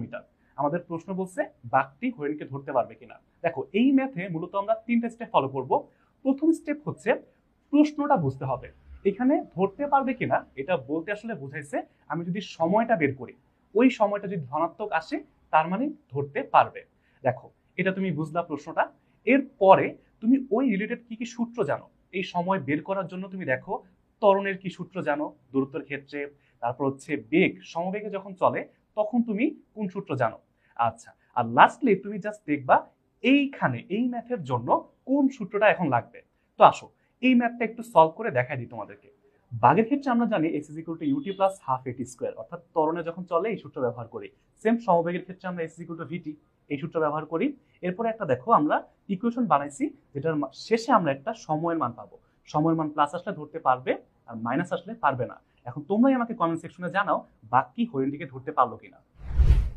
Metre. আমাদের প্রশ্ন বলছে বাঘটি হরিণকে ধরতে পারবে কিনা। দেখো এই ম্যাথে মূলত আমরা 3টা স্টেপ ফলো করব। প্রথম স্টেপ হচ্ছে প্রশ্নটা বুঝতে হবে। এখানে ধরতে পারবে কিনা এটা বলতে আসলে বুঝাইছে আমি যদি সময়টা বের করি, ওই সময়টা যদি ধনাত্মক আসে তার মানে ধরতে পারবে। দেখো এটা তুমি বুঝলা প্রশ্নটা। এরপরে তুমি ওই রিলেটেড কি কি সূত্র জানো এই সময় বের করার জন্য। তুমি দেখো ত্বরণের কি সূত্র জানো দূরত্বের ক্ষেত্রে, তারপর হচ্ছে বেগ, সমবেগে যখন চলে তখন তুমি কোন সূত্র জানো। আচ্ছা, আর লাস্টলি তুমি জাস্ট দেখবা এইখানে এই ম্যাথের জন্য কোন সূত্রটা এখন লাগবে। তো আসো এই ম্যাথটা একটু সলভ করে দেখাই দিই তোমাদেরকে। বাগের ক্ষেত্রে আমরা জানি x is equal to u t plus half a t square, অর্থাৎ ত্বরণে যখন চলে এই সূত্র ব্যবহার করি। সেম সমবেগের ক্ষেত্রে আমরা x ইজ ইকুয়াল টু ভিটি এই সূত্র ব্যবহার করি। এরপরে একটা দেখো আমরা ইকুয়েশন বানাইছি যেটার শেষে আমরা একটা সময়ের মান পাবো। সময়ের মান প্লাস আসলে ধরতে পারবে আর মাইনাস আসলে পারবে না। এখন তোমরাই আমাকে কমেন্ট সেকশনে জানাও বাঘ কি হরিণটিকে ধরতে পারলো কিনা।